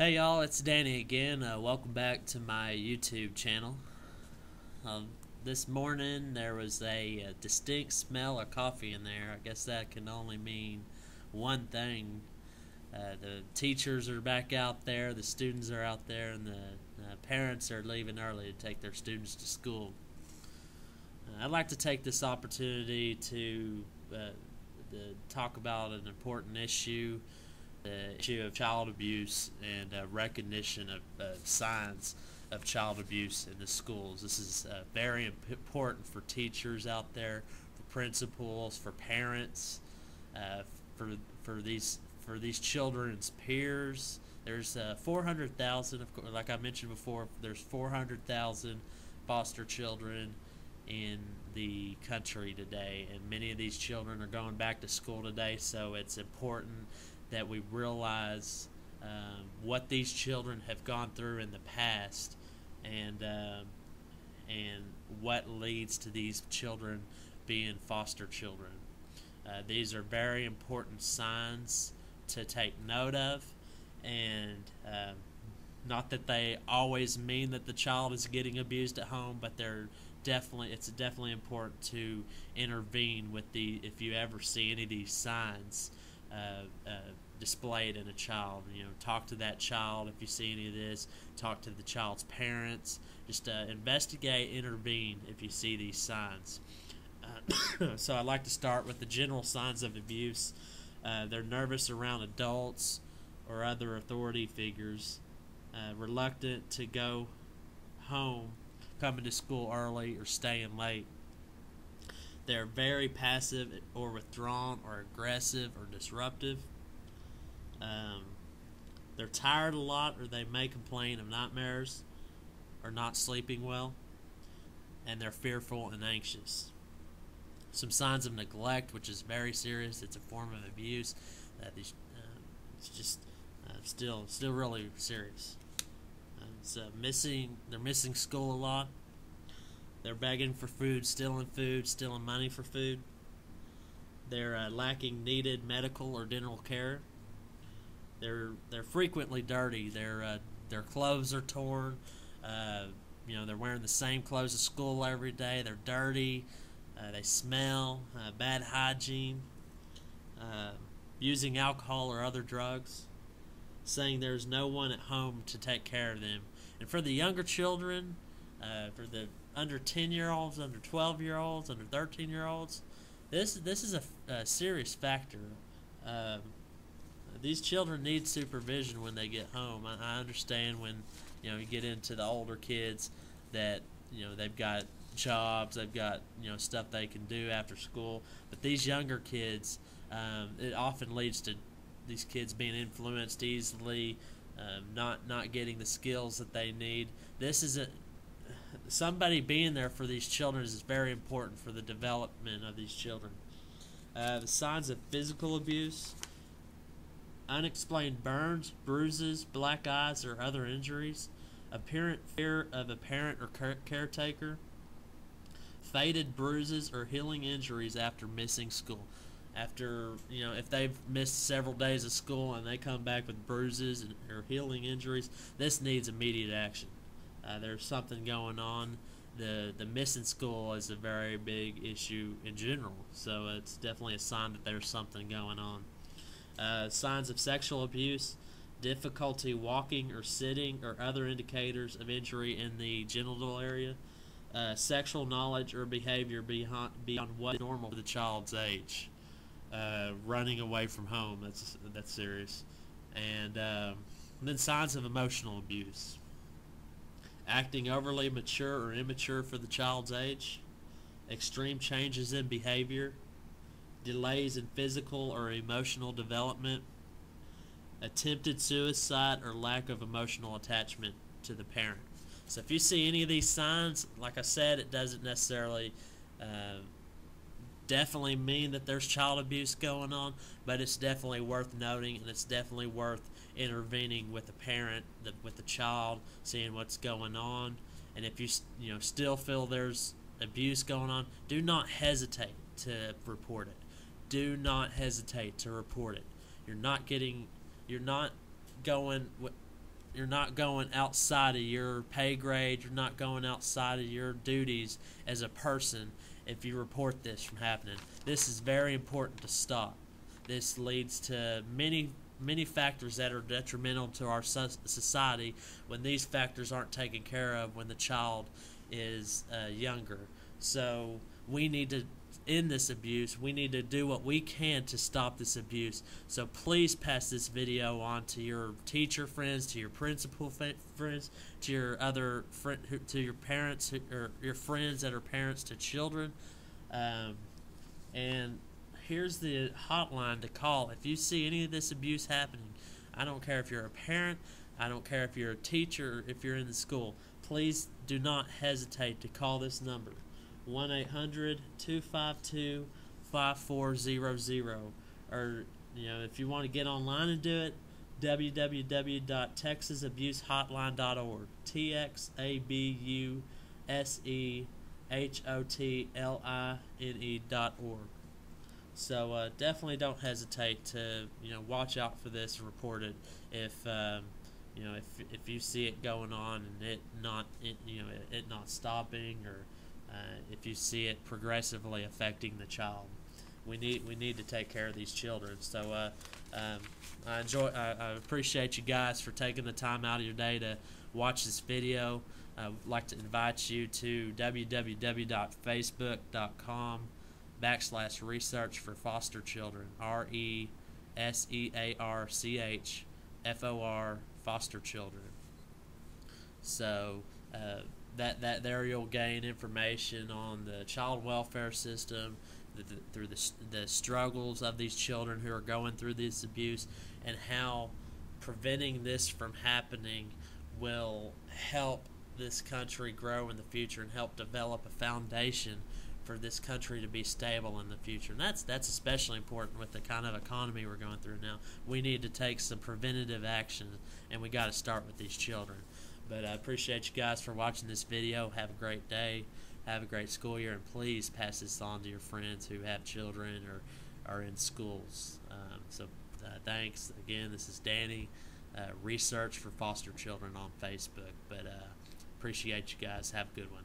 Hey y'all, it's Danny again. Welcome back to my YouTube channel. Um, this morning there was a distinct smell of coffee in there. I guess that can only mean one thing. The teachers are back out there, the students are out there, and the parents are leaving early to take their students to school. I'd like to take this opportunity to talk about an important issue, the issue of child abuse and recognition of signs of child abuse in the schools. This is very important for teachers out there, for principals, for parents, uh, for these children's peers. There's 400,000, like I mentioned before. There's 400,000 foster children in the country today, and many of these children are going back to school today. So it's important that we realize what these children have gone through in the past, and what leads to these children being foster children. These are very important signs to take note of, and not that they always mean that the child is getting abused at home, but it's definitely important to intervene with if you ever see any of these signs displayed in a child. Talk to that child if you see any of this. Talk to the child's parents. Just investigate, intervene if you see these signs. So I'd like to start with the general signs of abuse. They're nervous around adults or other authority figures, reluctant to go home, coming to school early, or staying late. They're very passive or withdrawn or aggressive or disruptive. They're tired a lot, or they may complain of nightmares or not sleeping well, and they're fearful and anxious. Some signs of neglect, which is very serious. It's a form of abuse. It's just still really serious. They're missing school a lot. They're begging for food, stealing money for food. They're lacking needed medical or dental care. They're frequently dirty. Their clothes are torn. They're wearing the same clothes to school every day. They're dirty. They smell. Bad hygiene. Using alcohol or other drugs. Saying there's no one at home to take care of them. And for the younger children, for the under 10-year-olds, under 12-year-olds, under 13-year-olds, this is a serious factor. These children need supervision when they get home. I understand when you get into the older kids that they've got jobs, they've got stuff they can do after school, but these younger kids, it often leads to these kids being influenced easily, not getting the skills that they need. Somebody being there for these children is very important for the development of these children. The signs of physical abuse: unexplained burns, bruises, black eyes, or other injuries, apparent fear of a parent or caretaker, faded bruises or healing injuries after missing school. After, if they've missed several days of school and they come back with bruises or healing injuries, this needs immediate action. There's something going on. The missing school is a very big issue in general, so it's definitely a sign that there's something going on. Signs of sexual abuse: difficulty walking or sitting, or other indicators of injury in the genital area. Sexual knowledge or behavior beyond what is normal for the child's age. Running away from home, that's serious. And then signs of emotional abuse: acting overly mature or immature for the child's age, extreme changes in behavior, delays in physical or emotional development, attempted suicide, or lack of emotional attachment to the parent. So if you see any of these signs, like I said, it doesn't necessarily definitely mean that there's child abuse going on, but it's definitely worth noting, and it's definitely worth intervening with the parent, with the child, seeing what's going on. And if you still feel there's abuse going on, do not hesitate to report it. Do not hesitate to report it. You're not going you're not going outside of your pay grade. You're not going outside of your duties as a person if you report this from happening. This is very important to stop. This leads to many factors that are detrimental to our society when these factors aren't taken care of when the child is younger. So we need to end this abuse. We need to do what we can to stop this abuse. So please pass this video on to your teacher friends, to your principal friends, to your other to your parents or your friends that are parents to children. And here's the hotline to call if you see any of this abuse happening. I don't care if you're a parent, I don't care if you're a teacher, or if you're in the school. Please do not hesitate to call this number, 1-800-252-5400, or if you want to get online and do it, www.texasabusehotline.org, TXABUSEHOTLINE.org. So definitely don't hesitate to watch out for this and report it if if you see it going on and it not stopping, or if you see it progressively affecting the child. We need to take care of these children. So I appreciate you guys for taking the time out of your day to watch this video. I'd like to invite you to www.facebook.com/research for foster children, RESEARCH foster children. So that there you'll gain information on the child welfare system, through the struggles of these children who are going through this abuse, and how preventing this from happening will help this country grow in the future and help develop a foundation for this country to be stable in the future. And that's especially important with the kind of economy we're going through now. We need to take some preventative action, and we got to start with these children. But I appreciate you guys for watching this video. Have a great day. Have a great school year, and please pass this on to your friends who have children or are in schools. Thanks again. This is Danny, Research for Foster Children on Facebook. But appreciate you guys. Have a good one.